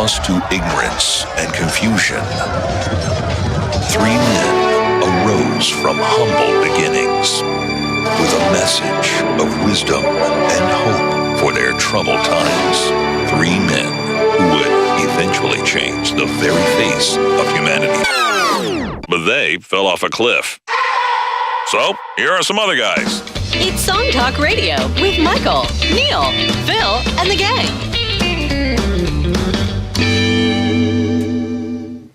lost to ignorance and confusion, 3 men arose from humble beginnings with a message of wisdom and hope for their troubled times. 3 men who would eventually change the very face of humanity. But they fell off a cliff. So, here are some other guys. It's Song Talk Radio with Michael, Neil, Phil, and the gang.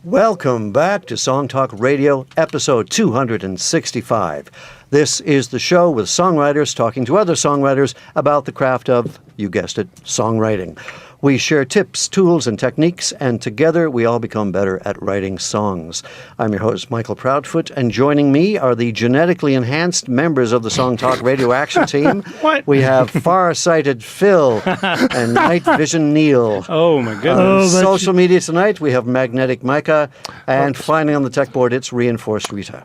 Welcome back to Song Talk Radio, episode 265. This is the show with songwriters talking to other songwriters about the craft of, you guessed it, songwriting. We share tips, tools, and techniques, and together we all become better at writing songs. I'm your host, Michael Proudfoot, and joining me are the genetically enhanced members of the Song Talk Radio Action Team. What? We have far-sighted Phil and night vision Neil. Oh, my goodness. Social media tonight, we have magnetic Micah, and finally on the tech board, it's reinforced Rita.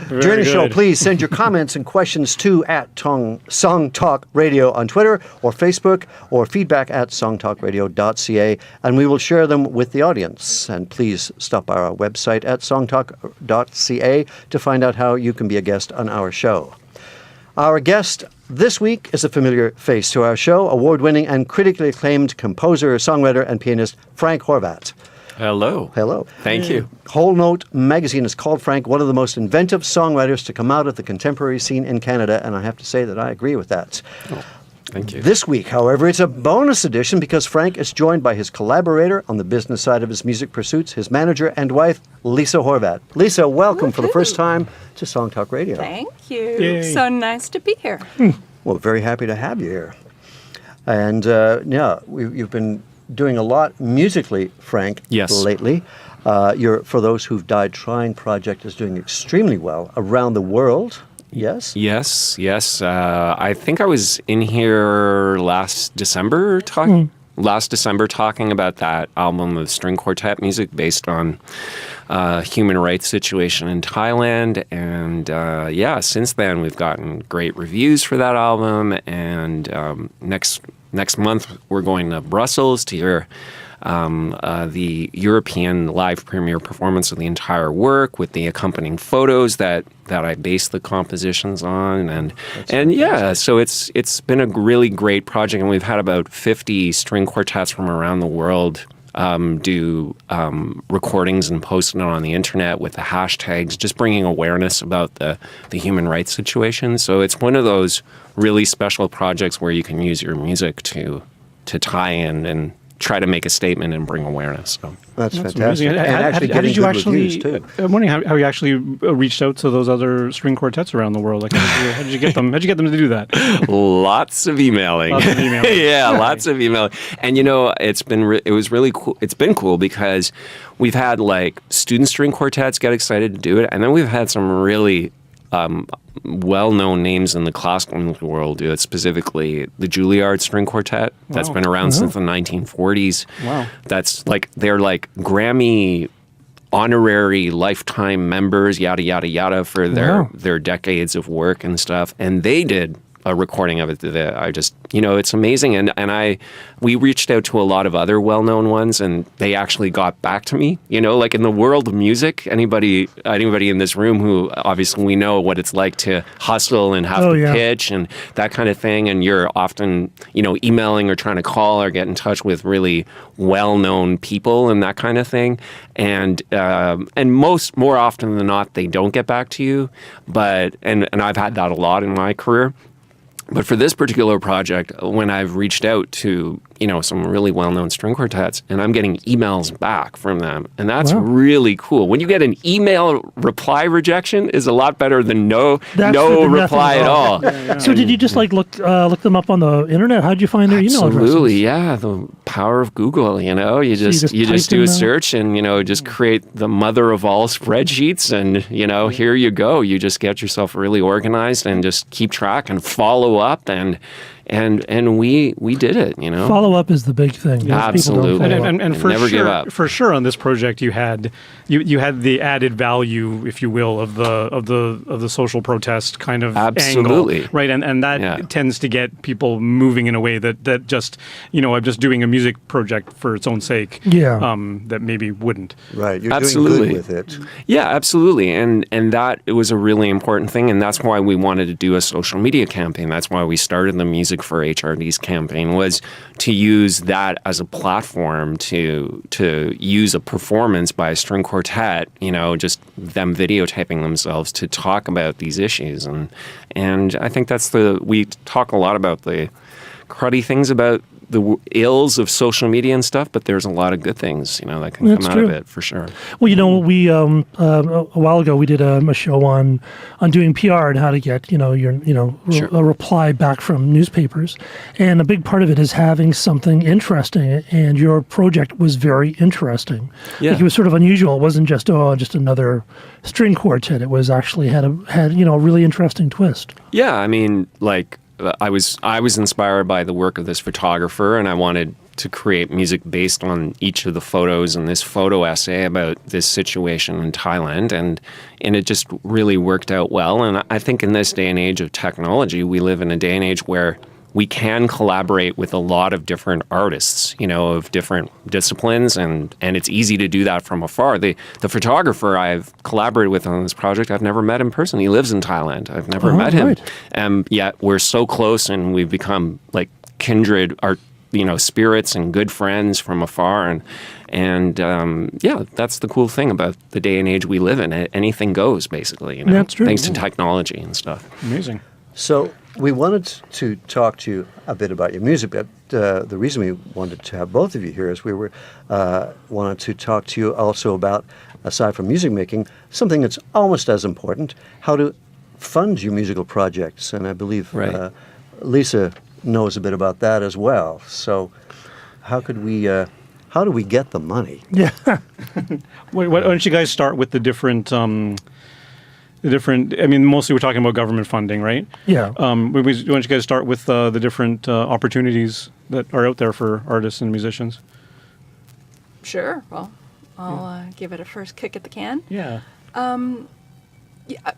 During the show, please send your comments and questions to Song Talk Radio on Twitter or Facebook, or feedback at songtalkradio.ca, and we will share them with the audience. And please stop by our website at songtalk.ca to find out how you can be a guest on our show. Our guest this week is a familiar face to our show, award-winning and critically acclaimed composer, songwriter, and pianist Frank Horvat. Hello. Hello. Thank you. Whole Note magazine has called Frank one of the most inventive songwriters to come out of the contemporary scene in Canada, and I have to say that I agree with that. Oh, thank you. This week, however, it's a bonus edition because Frank is joined by his collaborator on the business side of his music pursuits, his manager and wife, Lisa Horvat. Lisa, welcome for the first time to Song Talk Radio. Thank you. Yay. So nice to be here. Well, very happy to have you here. And you've been doing a lot musically, Frank, lately. For Those Who've Died Trying project is doing extremely well around the world. Yes? Yes. I think I was in here last December talking about that album of string quartet music based on human rights situation in Thailand. And since then we've gotten great reviews for that album. And next month we're going to Brussels to hear the European live premiere performance of the entire work with the accompanying photos that I based the compositions on, so it's been a really great project, and we've had about 50 string quartets from around the world do recordings and post it on the internet with the hashtags, just bringing awareness about the human rights situation. So it's one of those really special projects where you can use your music to tie in and try to make a statement and bring awareness. So. That's fantastic. Amazing. How did you actually? I'm wondering how you actually reached out to those other string quartets around the world. Like, how did you get them? How did you get them to do that? Lots of emailing. Lots of emailing. And it was really cool. It's been cool because we've had like student string quartets get excited to do it, and then we've had some really well-known names in the classical music world do it, specifically the Juilliard String Quartet. That's been around since the 1940s. Wow. That's like, they're like Grammy honorary lifetime members, yada, yada, yada, for their decades of work and stuff. And they did a recording of it. It's amazing. And we reached out to a lot of other well-known ones, and they actually got back to me. Like in the world of music, anybody in this room who obviously we know what it's like to hustle and have to pitch and that kind of thing. And you're often, emailing or trying to call or get in touch with really well-known people and that kind of thing. And more often than not, they don't get back to you. But I've had that a lot in my career. But for this particular project, when I've reached out to, some really well-known string quartets, and I'm getting emails back from them, and that's really cool. When you get an email reply rejection is a lot better than no reply at all. So did you just look them up on the internet? How did you find their email addresses? Absolutely, yeah. The power of Google, You just do a search and, just create the mother of all spreadsheets, and, here you go. You just get yourself really organized and just keep track and follow up, and and we did it. Follow up is the big thing. Most Absolutely. people don't follow up. And for never sure, give up. For sure, on this project, you had the added value, if you will, of the social protest kind of Absolutely. angle, right? And that tends to get people moving in a way that just I'm just doing a music project for its own sake. That maybe wouldn't. Right. You're Absolutely. doing good with it. Yeah, absolutely. And that it was a really important thing, and that's why we wanted to do a social media campaign. That's why we started the Music for HRD's campaign, was to use that as a platform to use a performance by a string quartet, just them videotaping themselves to talk about these issues. And I think we talk a lot about the cruddy things about the ills of social media and stuff, but there's a lot of good things, that can come out of it for sure. Well, we a while ago we did a show on doing PR and how to get a reply back from newspapers, and a big part of it is having something interesting. And your project was very interesting. Yeah. Like, it was sort of unusual. It wasn't just another string quartet. It was actually had a really interesting twist. Yeah, I mean, I was inspired by the work of this photographer, and I wanted to create music based on each of the photos in this photo essay about this situation in Thailand, and it just really worked out well. And I think in this day and age of technology, we live in a day and age where we can collaborate with a lot of different artists, of different disciplines, and it's easy to do that from afar. The photographer I've collaborated with on this project, I've never met in person. He lives in Thailand. I've never met him. Right. Yet we're so close, and we've become like kindred spirits and good friends from afar. And that's the cool thing about the day and age we live in. Anything goes, basically. That's true. Thanks to technology and stuff. Amazing. So we wanted to talk to you a bit about your music, but the reason we wanted to have both of you here is we wanted to talk to you also about, aside from music making, something that's almost as important, how to fund your musical projects. And I believe Lisa knows a bit about that as well. So how do we get the money? Yeah. Why don't you guys start with the different... mostly we're talking about government funding, right? Yeah. Why don't you guys start with the different opportunities that are out there for artists and musicians? Sure. Well, I'll give it a first kick at the can. Yeah.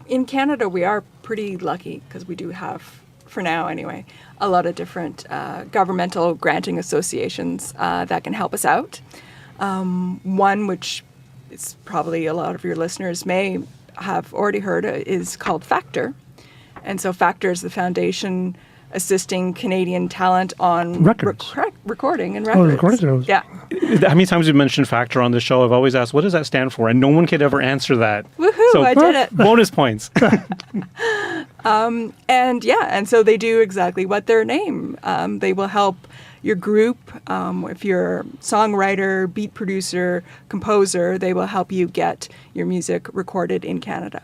In Canada, we are pretty lucky because we do have, for now anyway, a lot of different governmental granting associations that can help us out. One, which is probably a lot of your listeners may have already heard, is called Factor. And so Factor is the foundation assisting Canadian talent on recording and records. Recording. Yeah. How many times we've mentioned Factor on this show? I've always asked, what does that stand for? And no one could ever answer that. Woohoo, so, I did it. Bonus points. And so they do exactly what their name. They will help your group, if you're a songwriter, beat producer, composer, they will help you get your music recorded in Canada.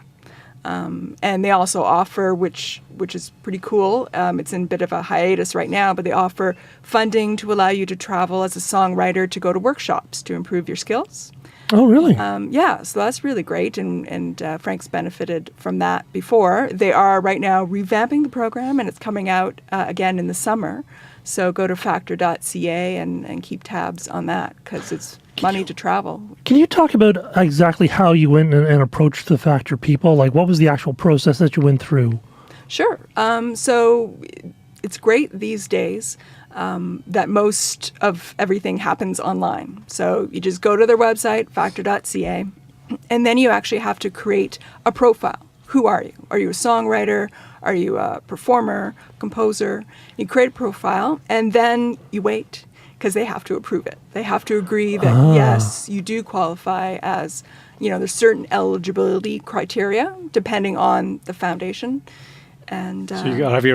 And they also offer, which is pretty cool, it's in a bit of a hiatus right now, but they offer funding to allow you to travel as a songwriter to go to workshops to improve your skills. Oh, really? So that's really great, and Frank's benefited from that before. They are right now revamping the program, and it's coming out again in the summer. So go to factor.ca and keep tabs on that, because it's money to travel. Can you talk about exactly how you went and approached the Factor people? Like, what was the actual process that you went through? Sure. So it's great these days that most of everything happens online. So you just go to their website, factor.ca, and then you actually have to create a profile. Who are you? Are you a songwriter? Are you a performer, composer? You create a profile, and then you wait, because they have to approve it. They have to agree that, yes, you do qualify as, there's certain eligibility criteria depending on the foundation. And so you gotta have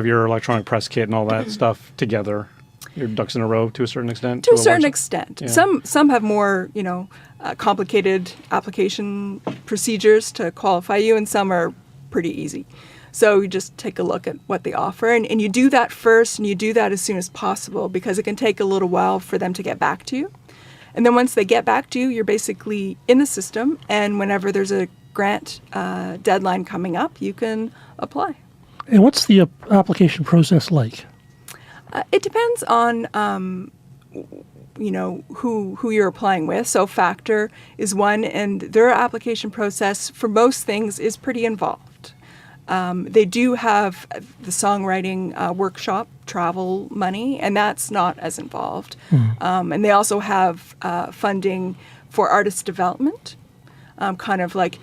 your electronic press kit and all that stuff together. Your ducks in a row to a certain extent. To a certain extent. Yeah. Some have more, complicated application procedures to qualify you, and some are pretty easy. So you just take a look at what they offer, and you do that first, and you do that as soon as possible, because it can take a little while for them to get back to you. And then once they get back to you, you're basically in the system, and whenever there's a grant deadline coming up, you can apply. And what's the application process like? It depends on who you're applying with. So Factor is one, and their application process for most things is pretty involved. They do have the songwriting workshop travel money, and that's not as involved. And they also have funding for artist development, kind of like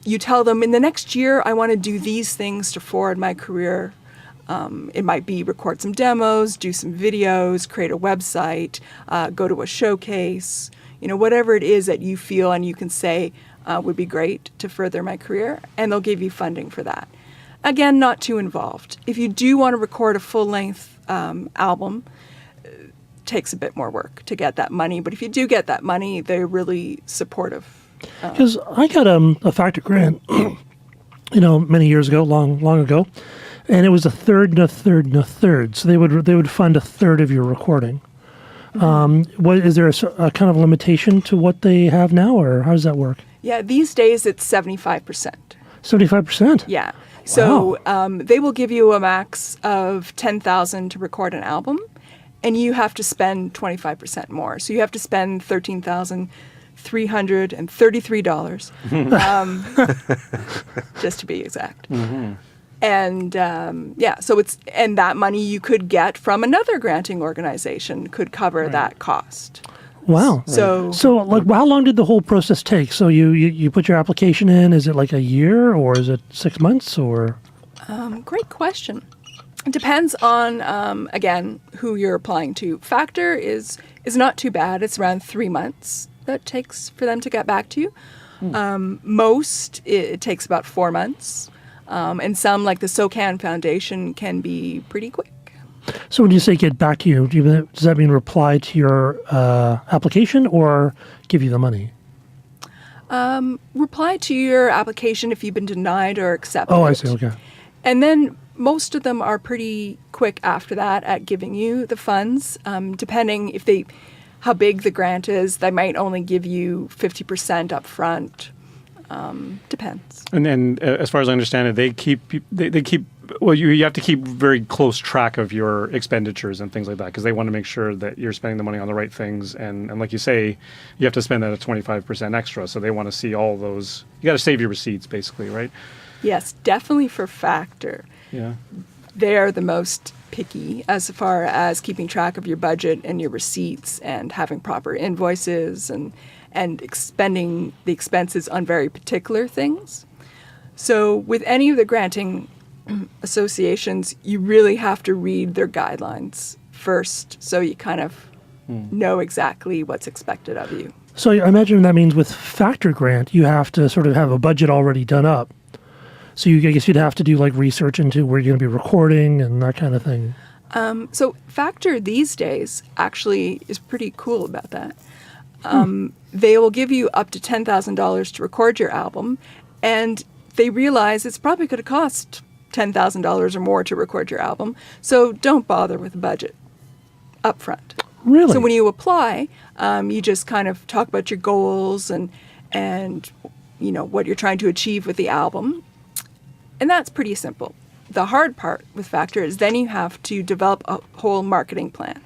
you tell them, in the next year, I want to do these things to forward my career. It might be record some demos, do some videos, create a website, go to a showcase, whatever it is that you feel and you can say would be great to further my career, and they'll give you funding for that. Again, not too involved. If you do want to record a full-length album, it takes a bit more work to get that money, but if you do get that money, they're really supportive. Because I got a Factor grant, many years ago, long ago. And it was a third and a third and a third. So they would fund a third of your recording. What is there a kind of limitation to what they have now, or how does that work? Yeah, these days it's 75%. 75%? Yeah. So they will give you a max of $10,000 to record an album, and you have to spend 25% more. So you have to spend $13,333, just to be exact. And so and that money you could get from another granting organization could cover that cost. Wow. So like, how long did the whole process take? So you put your application in. Is it like a year, or is it 6 months, or? Great question. It depends on again who you're applying to. Factor is not too bad. It's around 3 months that it takes for them to get back to you. Most it takes about 4 months. And some, like the SOCAN Foundation, can be pretty quick. So when you say get back to you, does that mean reply to your application or give you the money? Reply to your application if you've been denied or accepted. Oh, I see. Okay. And then most of them are pretty quick after that at giving you the funds. Depending how big the grant is, they might only give you 50% up front. Depends. And then, as far as I understand it, they keep. Well, you have to keep very close track of your expenditures and things like that, because they want to make sure that you're spending the money on the right things. And like you say, you have to spend that at 25% extra. So they want to see all those. You got to save your receipts, basically, right? Yes, definitely for Factor. Yeah. They're the most picky as far as keeping track of your budget and your receipts and having proper invoices and expending the expenses on very particular things. So with any of the granting associations, you really have to read their guidelines first, so you kind of know exactly what's expected of you. So I imagine that means with Factor grant, you have to sort of have a budget already done up. So I guess you'd have to do like research into where you're going to be recording and that kind of thing. So Factor these days actually is pretty cool about that. They will give you up to $10,000 to record your album, and they realize it's probably going to cost $10,000 or more to record your album, so don't bother with the budget up front. Really? So when you apply, you just kind of talk about your goals and what you're trying to achieve with the album, and that's pretty simple. The hard part with Factor is then you have to develop a whole marketing plan.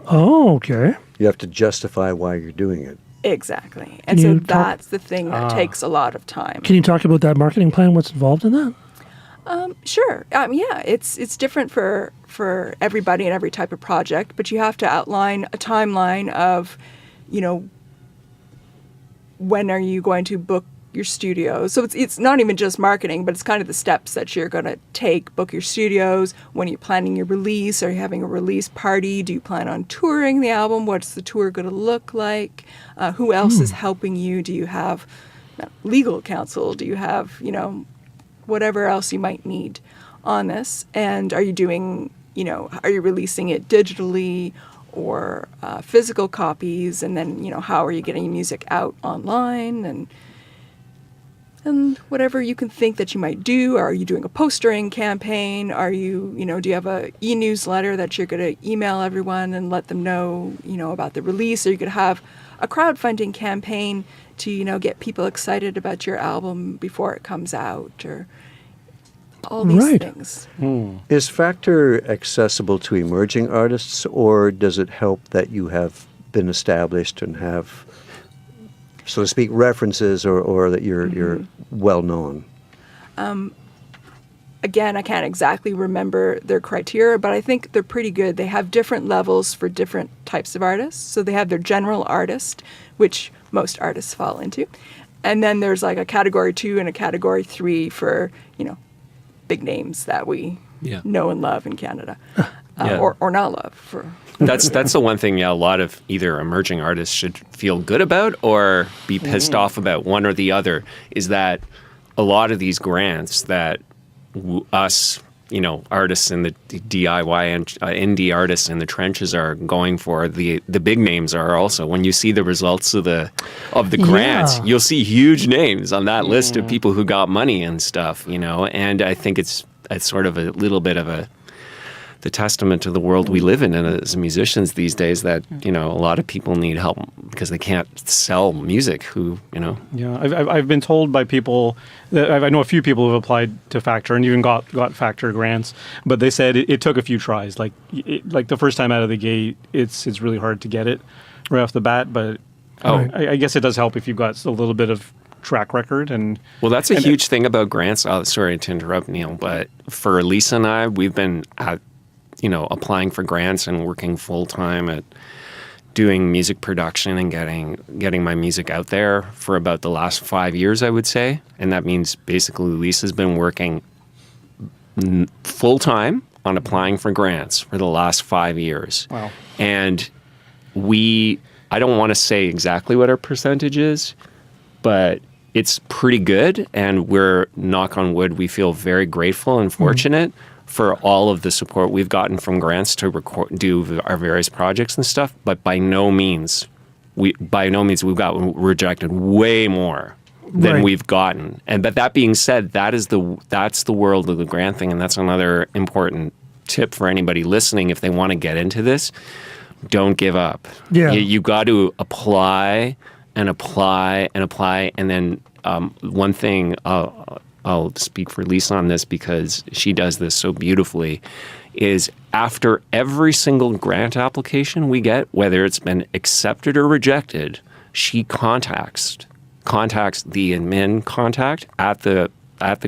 Oh, okay. You have to justify why you're doing it. Exactly. And so that's the thing that takes a lot of time. Can you talk about that marketing plan? What's involved in that? Sure. Yeah, it's different for everybody and every type of project, but you have to outline a timeline of, when are you going to book your studios. So it's not even just marketing, but it's kind of the steps that you're going to take. Book your studios. When are you planning your release? Are you having a release party? Do you plan on touring the album? What's the tour going to look like? Who else is helping you? Do you have legal counsel? Do you have, whatever else you might need on this? And are you doing, are you releasing it digitally or physical copies? And then, how are you getting music out online? And whatever you can think that you might do. Are you doing a postering campaign? Are you, do you have a e-newsletter that you're going to email everyone and let them know, about the release? Or you could have a crowdfunding campaign to, get people excited about your album before it comes out. Or all these Right. things. Is Factor accessible to emerging artists, or does it help that you have been established and have, so to speak, references, or that you're well known? Again, I can't exactly remember their criteria, but I think they're pretty good. They have different levels for different types of artists. So they have their general artist, which most artists fall into. And then there's like a category 2 and a category 3 for, big names that we know and love in Canada. Or not love. That's the one thing, a lot of either emerging artists should feel good about or be pissed off about, one or the other, is that a lot of these grants that us, artists in the DIY and indie artists in the trenches are going for, the big names are also. When you see the results of the grants, you'll see huge names on that list of people who got money and stuff, And I think it's sort of a little bit of the testament to the world we live in as musicians these days, that a lot of people need help because they can't sell music. Yeah, I've been told by people that I know a few people who have applied to Factor and even got Factor grants, but they said it took a few tries. Like the first time out of the gate, it's really hard to get it right off the bat. But I guess it does help if you've got a little bit of track record. Well, that's a huge thing about grants. Oh, sorry to interrupt, Neil, but for Lisa and I, we've been at applying for grants and working full time at doing music production and getting my music out there for about the last 5 years, I would say. And that means basically Lisa's been working full time on applying for grants for the last 5 years. Wow. And I don't want to say exactly what our percentage is, but it's pretty good. And we're, knock on wood, we feel very grateful and fortunate for all of the support we've gotten from grants to do our various projects and stuff. But by no means we've got rejected way more than we've gotten. But that being said, that's the world of the grant thing, and that's another important tip for anybody listening if they want to get into this. Don't give up. Yeah. You got to apply and apply and apply, and then one thing I'll speak for Lisa on this because she does this so beautifully, is after every single grant application we get, whether it's been accepted or rejected, she contacts the admin contact at the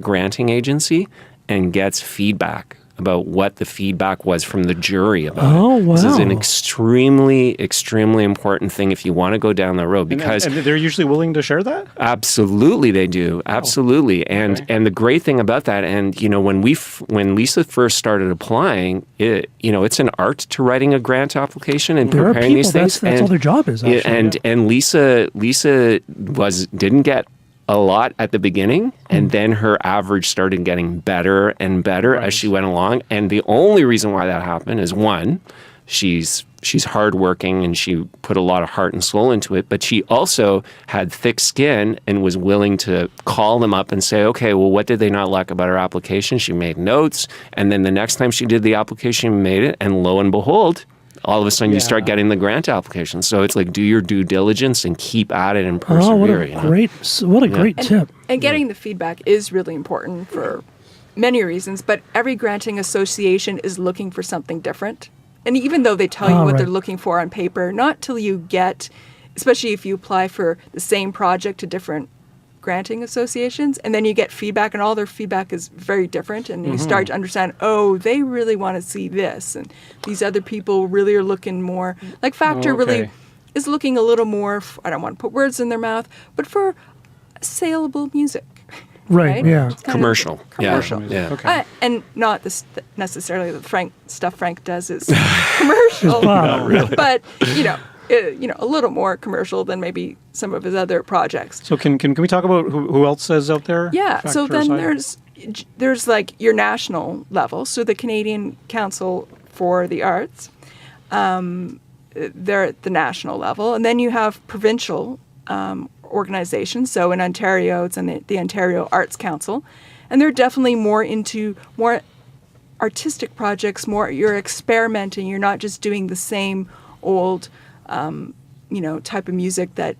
granting agency and gets feedback about what the feedback was from the jury about it. Oh, wow. This is an extremely, extremely important thing if you want to go down the road, because and they're usually willing to share that? Absolutely they do. Absolutely. And the great thing about that, and when Lisa first started applying, it's an art to writing a grant application and There preparing are people, these things. that's all their job is, actually. And Lisa didn't get a lot at the beginning, and then her average started getting better and better as she went along. And the only reason why that happened is, one, she's hardworking and she put a lot of heart and soul into it, but she also had thick skin and was willing to call them up and say, okay, well, what did they not like about her application? She made notes, and then the next time she did the application, made it, and lo and behold, all of a sudden you start getting the grant application. So it's like, do your due diligence and keep at it and persevere. What a great tip. And getting the feedback is really important for many reasons, but every granting association is looking for something different. And even though they tell you what they're looking for on paper, not till you get, especially if you apply for the same project to different granting associations, and then you get feedback, and all their feedback is very different, and you start to understand, they really want to see this, and these other people really are looking more, like Factor really is looking a little more, I don't want to put words in their mouth, but for saleable music. Right, yeah. Commercial. Commercial. Yeah. Okay. And not this necessarily the stuff Frank does is commercial, Not really. but a little more commercial than maybe some of his other projects. So can we talk about who else is out there? Yeah. So Factor then aside? there's like your national level. So the Canadian Council for the Arts, they're at the national level, and then you have provincial organizations. So in Ontario, it's in the Ontario Arts Council, and they're definitely more into more artistic projects. More you're experimenting. You're not just doing the same old type of music that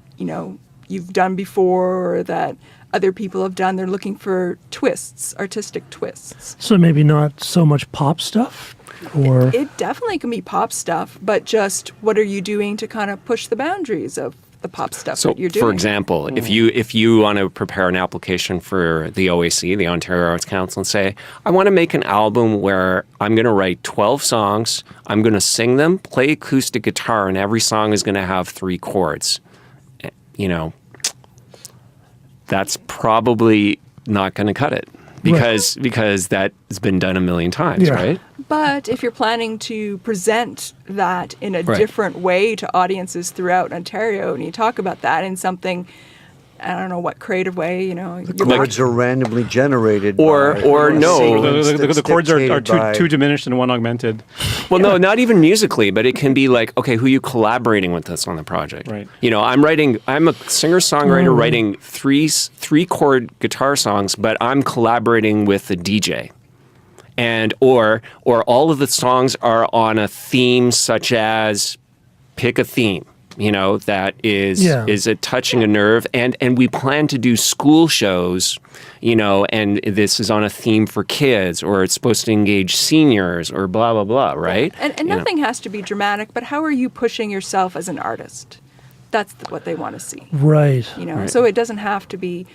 you've done before or that other people have done. They're looking for twists, artistic twists. So maybe not so much pop stuff, or It definitely can be pop stuff, but just what are you doing to kind of push the boundaries of the pop stuff So, that you're doing? for example, if you want to prepare an application for the OAC, the Ontario Arts Council, and say, I want to make an album where I'm going to write 12 songs, I'm going to sing them, play acoustic guitar, and every song is going to have 3 chords. You know, that's probably not going to cut it because that has been done a million times, Yeah. right? But if you're planning to present that in a different way to audiences throughout Ontario, and you talk about that in something, I don't know what creative way, you know, The chords are randomly generated. Or no. The chords are too diminished and one augmented. Well, no, not even musically, but it can be like, okay, who are you collaborating with us on the project? Right. You know, I'm a singer-songwriter writing three chord guitar songs, but I'm collaborating with the DJ. And or all of the songs are on a theme such as pick a theme, you know, that is touching a nerve. And we plan to do school shows, you know, and this is on a theme for kids, or it's supposed to engage seniors, or blah, blah, blah, right? And nothing has to be dramatic, but how are you pushing yourself as an artist? That's what they want to see. right. You know, so it doesn't have to be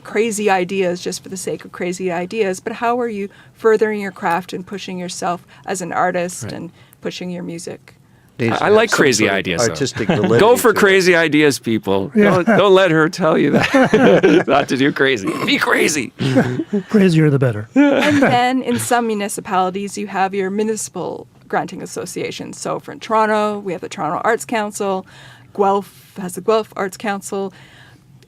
crazy ideas just for the sake of crazy ideas, but how are you furthering your craft and pushing yourself as an artist and pushing your music? I like crazy ideas. though. Artistic validity Go for to it. crazy ideas, people. Don't let her tell you that. Not to do crazy. Be crazy. Crazier the better. And then in some municipalities, you have your municipal granting associations. So for in Toronto, we have the Toronto Arts Council. Guelph has the Guelph Arts Council.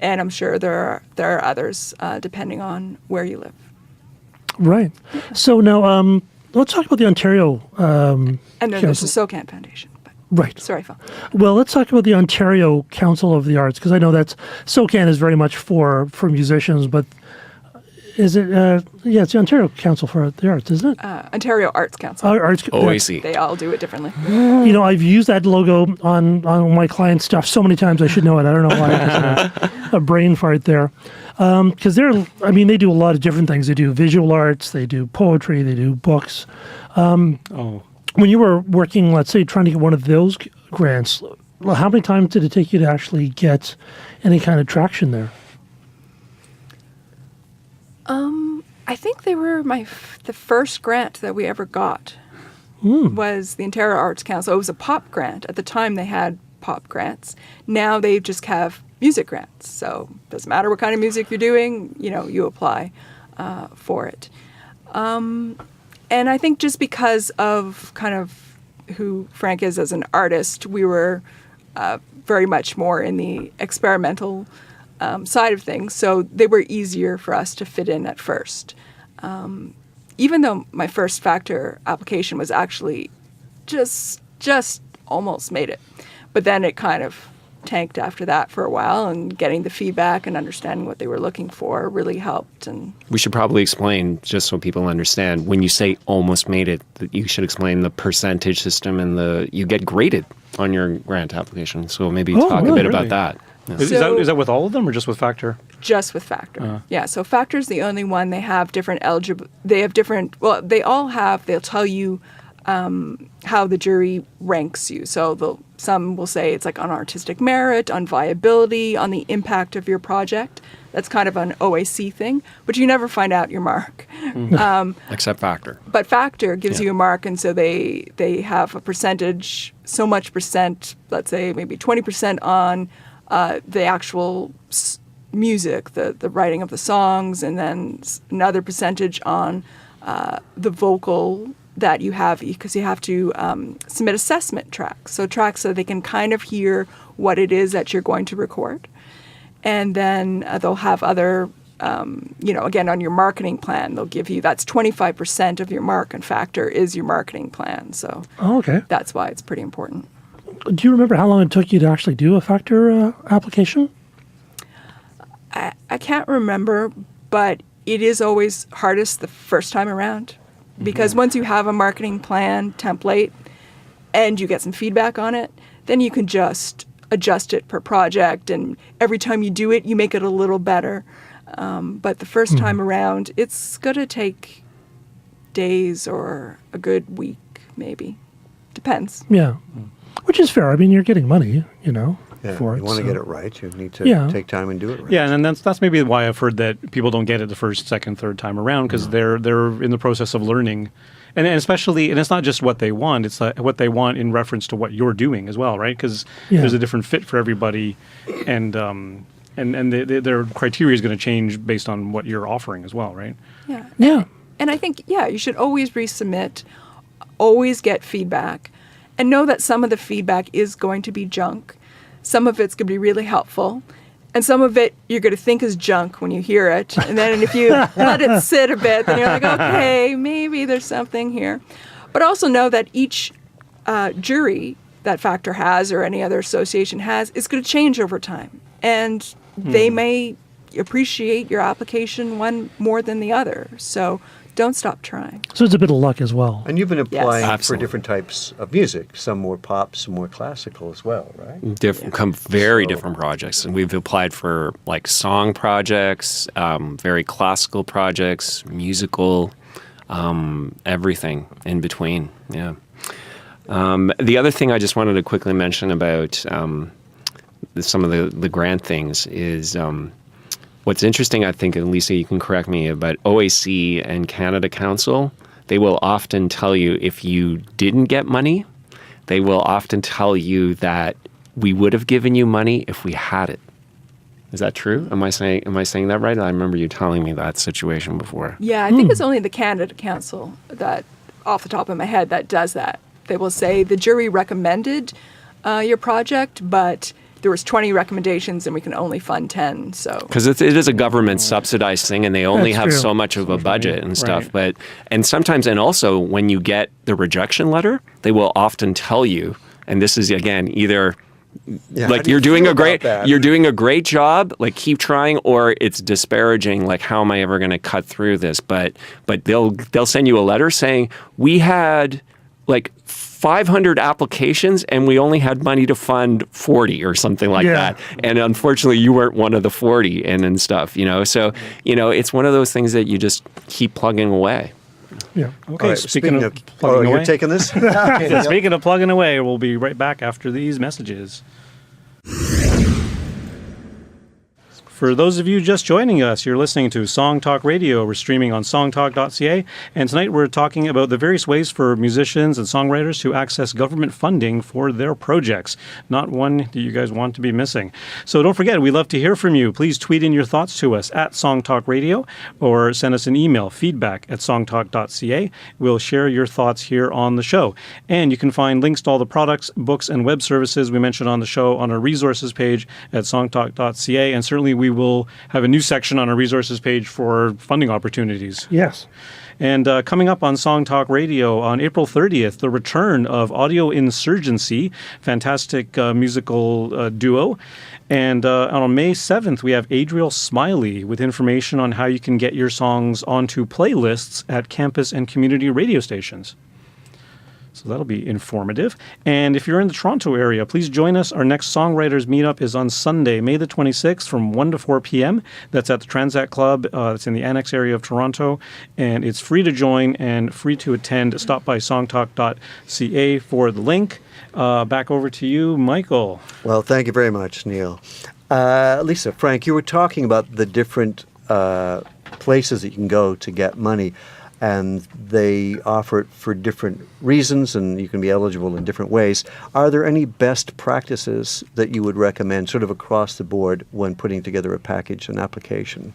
And I'm sure there are others, depending on where you live. Right. So now, let's talk about the Ontario. And then there's the SOCAN Foundation. But Right. sorry, Phil. Well, let's talk about the Ontario Council of the Arts, because I know that's SOCAN is very much for musicians, but is it? It's the Ontario Council for the Arts, isn't it? Ontario Arts Council. Arts. OAC. They all do it differently. You know, I've used that logo on my client stuff so many times. I should know it. I don't know why. It's a brain fart there. Because they do a lot of different things. They do visual arts. They do poetry. They do books. When you were working, let's say, trying to get one of those grants, well, how many times did it take you to actually get any kind of traction there? I think they were the first grant that we ever got was the Ontario Arts Council. It was a pop grant. At the time, they had pop grants. Now they just have music grants. So it doesn't matter what kind of music you're doing, you know, you apply for it. And I think just because of kind of who Frank is as an artist, we were very much more in the experimental side of things. So they were easier for us to fit in at first. Even though my first Factor application was actually just almost made it. But then it kind of tanked after that for a while, and getting the feedback and understanding what they were looking for really helped. And We should probably explain, just so people understand, when you say almost made it, that you should explain the percentage system and you get graded on your grant application. So maybe talk a bit about that. Yeah. Is that with all of them or just with Factor? just with Factor. Yeah, so Factor is the only one. They have different they have different, well, they all have, they'll tell you how the jury ranks you. So some will say it's like on artistic merit, on viability, on the impact of your project. That's kind of an OAC thing, but you never find out your mark. Except Factor. But Factor gives you a mark, and so they have a percentage, so much percent, let's say maybe 20% on the actual music, the writing of the songs, and then another percentage on the vocal that you have, because you have to submit assessment tracks. So tracks so they can kind of hear what it is that you're going to record. And then they'll have other, again, on your marketing plan, they'll give you, that's 25% of your mark, and Factor is your marketing plan. So that's why it's pretty important. Do you remember how long it took you to actually do a Factor application? I can't remember, but it is always hardest the first time around. Because once you have a marketing plan template and you get some feedback on it, then you can just adjust it per project, and every time you do it, you make it a little better. But the first time around, it's going to take days or a good week, maybe. Depends. Yeah. Which is fair. I mean, you're getting money, Yeah, for it. you want to so- get it right. You need to take time and do it right. Yeah, and that's maybe why I've heard that people don't get it the first, second, third time around because they're in the process of learning, and especially, and it's not just what they want; it's what they want in reference to what you're doing as well, right? Because there's a different fit for everybody, and their criteria is going to change based on what you're offering as well, right? Yeah. Yeah. And I think, you should always resubmit, always get feedback, and know that some of the feedback is going to be junk. Some of it's going to be really helpful, and some of it you're going to think is junk when you hear it. And then if you let it sit a bit, then you're like, okay, maybe there's something here. But also know that each jury that Factor has or any other association has is going to change over time. And they may appreciate your application one more than the other. So don't stop trying. So it's a bit of luck as well. And you've been applying for Absolutely. different types of music, some more pop, some more classical as well, right? Very different projects, and we've applied for like song projects, very classical projects, musical, everything in between. Yeah. The other thing I just wanted to quickly mention about some of the grant things is what's interesting, I think, and Lisa, you can correct me, about OAC and Canada Council, they will often tell you if you didn't get money, they will often tell you that we would have given you money if we had it. Is that true? Am I saying that right? I remember you telling me that situation before. Yeah, I think it's only the Canada Council that, off the top of my head, that does that. They will say the jury recommended your project, but there was 20 recommendations and we can only fund 10. So because it is a government subsidized thing, and they only That's have true. so much of a budget and stuff. Right. And sometimes, and also when you get the rejection letter, they will often tell you, and this is again either Yeah, how like do you you're doing feel a great about that? you're doing a great job, like keep trying, or it's disparaging, like how am I ever going to cut through this? But they'll send you a letter saying we had like 500 applications and we only had money to fund 40 or something like that. And unfortunately you weren't one of the 40 and stuff, So, it's one of those things that you just keep plugging away. Yeah. Okay, All right, speaking of plugging away. you're taking this? Yeah, speaking of plugging away, we'll be right back after these messages. For those of you just joining us, you're listening to Song Talk Radio. We're streaming on songtalk.ca, and tonight we're talking about the various ways for musicians and songwriters to access government funding for their projects. Not one that you guys want to be missing. So don't forget, we love to hear from you. Please tweet in your thoughts to us at Song Talk Radio, or send us an email, feedback@songtalk.ca. We'll share your thoughts here on the show. And you can find links to all the products, books, and web services we mentioned on the show on our resources page at songtalk.ca, and certainly we will have a new section on our resources page for funding opportunities. Yes. And coming up on Song Talk Radio on April 30th, the return of Audio Insurgency, fantastic musical duo. And on May 7th, we have Adriel Smiley with information on how you can get your songs onto playlists at campus and community radio stations. So that'll be informative. And if you're in the Toronto area, please join us. Our next Songwriters meetup is on Sunday, May the 26th from 1 to 4 p.m. That's at the Transact Club. It's in the Annex area of Toronto. And it's free to join and free to attend. Stop by songtalk.ca for the link. Back over to you, Michael. Well, thank you very much, Neil. Lisa, Frank, you were talking about the different places that you can go to get money, and they offer it for different reasons, and you can be eligible in different ways. Are there any best practices that you would recommend sort of across the board when putting together a package, an application?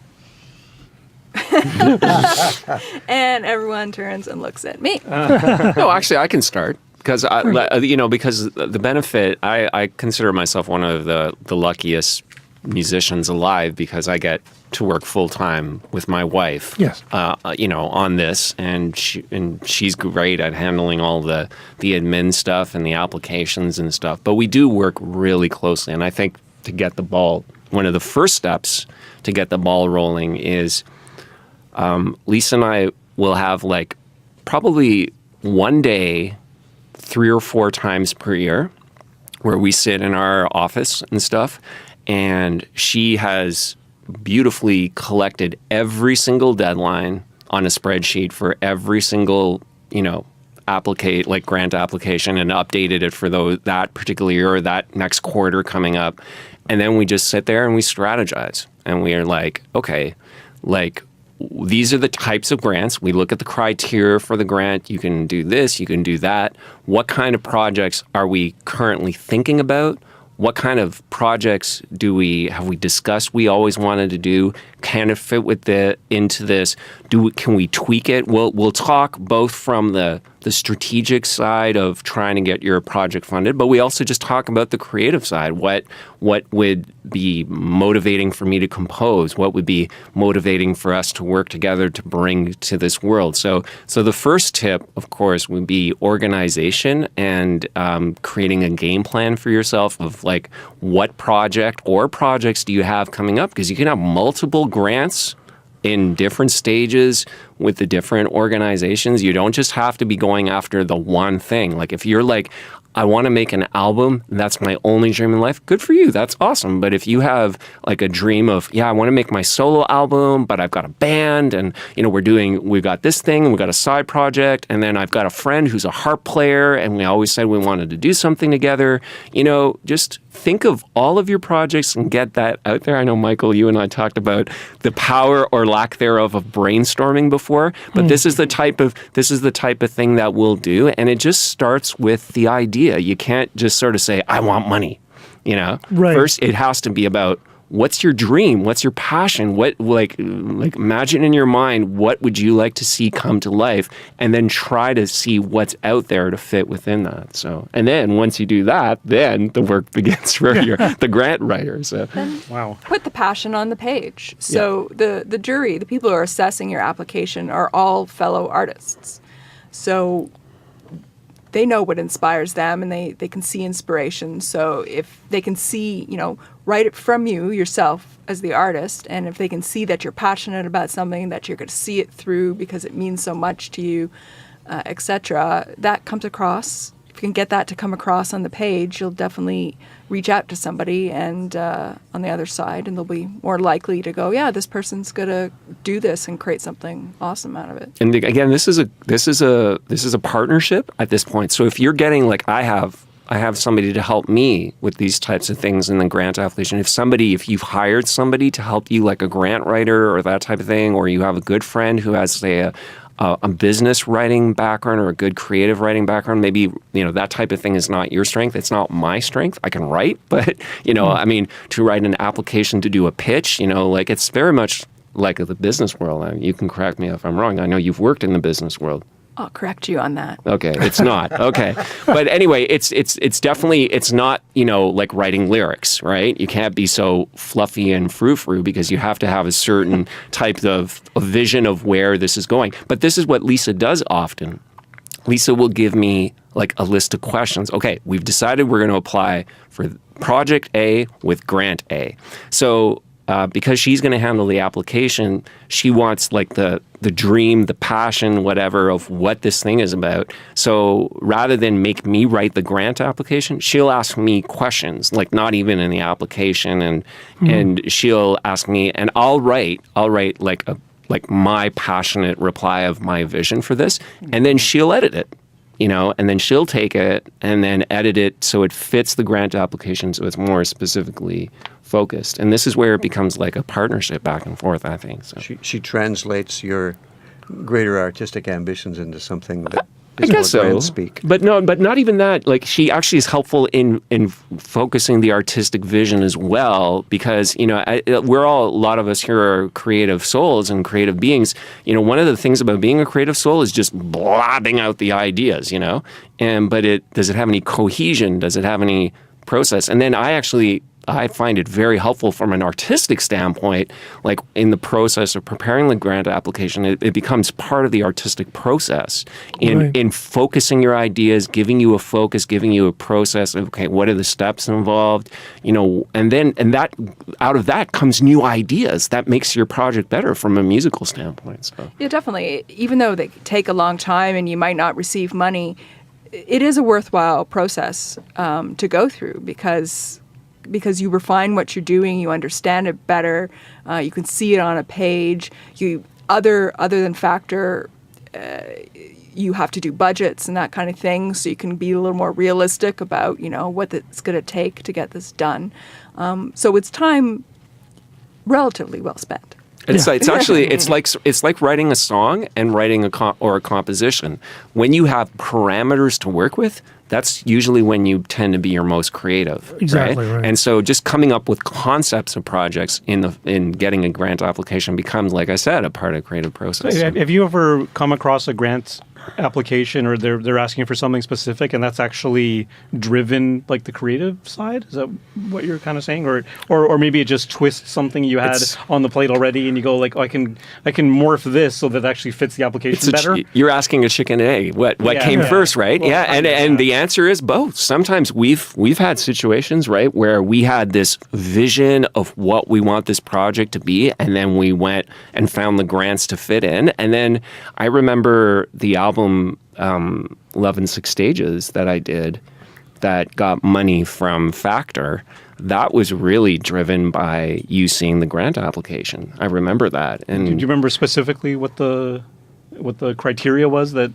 and everyone turns and looks at me. No, actually, I can start. Because because the benefit, I consider myself one of the luckiest musicians alive because I get to work full time with my wife. Yes. On this, and she's great at handling all the admin stuff and the applications and stuff. But we do work really closely, and I think to get the ball, one of the first steps to get the ball rolling is Lisa and I will have like probably one day, 3 or 4 times per year, where we sit in our office and stuff. And she has beautifully collected every single deadline on a spreadsheet for every single, grant application, and updated it for that particular year or that next quarter coming up. And then we just sit there and we strategize. And we are like, okay, these are the types of grants. We look at the criteria for the grant. You can do this, you can do that. What kind of projects are we currently thinking about? What kind of projects have we discussed we always wanted to do? Can it fit into this? Can we tweak it? We'll talk both from the strategic side of trying to get your project funded, but we also just talk about the creative side. What would be motivating for me to compose? What would be motivating for us to work together to bring to this world? So the first tip, of course, would be organization and creating a game plan for yourself of what project or projects do you have coming up? Because you can have multiple grants in different stages with the different organizations. You don't just have to be going after the one thing. If you're I want to make an album, that's my only dream in life, good for you. That's awesome. But if you have a dream of, I want to make my solo album, but I've got a band and, we've got this thing, we've got a side project, and then I've got a friend who's a harp player and we always said we wanted to do something together, just think of all of your projects and get that out there. I know, Michael, you and I talked about the power or lack thereof of brainstorming before, but this is the type of thing that we'll do. And it just starts with the idea. You can't just sort of say, I want money, Right. First, it has to be about what's your dream? What's your passion? What imagine in your mind, what would you like to see come to life? And then try to see what's out there to fit within that. So, and then once you do that, then the work begins for the grant writer. So, wow. Put the passion on the page. So the jury, the people who are assessing your application are all fellow artists. So they know what inspires them and they can see inspiration. So if they can see, write it from you yourself as the artist, and if they can see that you're passionate about something, that you're going to see it through because it means so much to you, etc., that comes across. If you can get that to come across on the page, you'll definitely reach out to somebody and on the other side, and they'll be more likely to go, this person's going to do this and create something awesome out of it. And again, this is a partnership at this point. So if you're getting I have somebody to help me with these types of things in the grant application. If you've hired somebody to help you, like a grant writer or that type of thing, or you have a good friend who has, say, a business writing background or a good creative writing background, maybe, that type of thing is not your strength. It's not my strength. I can write, but, to write an application to do a pitch, it's very much like the business world. You can correct me if I'm wrong. I know you've worked in the business world. I'll correct you on that. Okay, it's not. Okay. But anyway, it's definitely, it's not, like writing lyrics, right? You can't be so fluffy and frou-frou because you have to have a certain type of vision of where this is going. But this is what Lisa does often. Lisa will give me a list of questions. Okay, we've decided we're going to apply for Project A with Grant A. So because she's going to handle the application, she wants the dream, the passion, whatever of what this thing is about. So rather than make me write the grant application, she'll ask me questions, not even in the application, and she'll ask me, and I'll write my passionate reply of my vision for this, and then she'll edit it. And then she'll take it and then edit it so it fits the grant application, so it's more specifically focused. And this is where it becomes like a partnership back and forth, I think. So she translates your greater artistic ambitions into something that I guess so. Speak. But not even that. She actually is helpful in focusing the artistic vision as well, because a lot of us here are creative souls and creative beings. One of the things about being a creative soul is just blabbing out the ideas. But does it have any cohesion? Does it have any process? And then I find it very helpful from an artistic standpoint, in the process of preparing the grant application, it becomes part of the artistic process in focusing your ideas, giving you a focus, giving you a process of, okay, what are the steps involved, and that out of that comes new ideas that makes your project better from a musical standpoint. So. Yeah, definitely. Even though they take a long time and you might not receive money, it is a worthwhile process to go through because you refine what you're doing, you understand it better, you can see it on a page. Other than Factor, you have to do budgets and that kind of thing, so you can be a little more realistic about what it's going to take to get this done. So it's time relatively well spent. It's actually it's like writing a song and writing a composition. When you have parameters to work with, that's usually when you tend to be your most creative. Exactly right. And so just coming up with concepts of projects in getting a grant application becomes, like I said, a part of the creative process. So have you ever come across a grant application or they're asking for something specific and that's actually driven like the creative side? Is that what you're kind of saying? Or maybe it just twists something you had on the plate already and you go like, oh, I can morph this so that it actually fits the application better? You're asking a chicken and egg. What came first, right? Well, and the answer is both. Sometimes we've had situations, right, where we had this vision of what we want this project to be, and then we went and found the grants to fit in. And then I remember the album Love in Six Stages that I did that got money from Factor. That was really driven by you seeing the grant application. I remember that. And do you remember specifically what the criteria was that?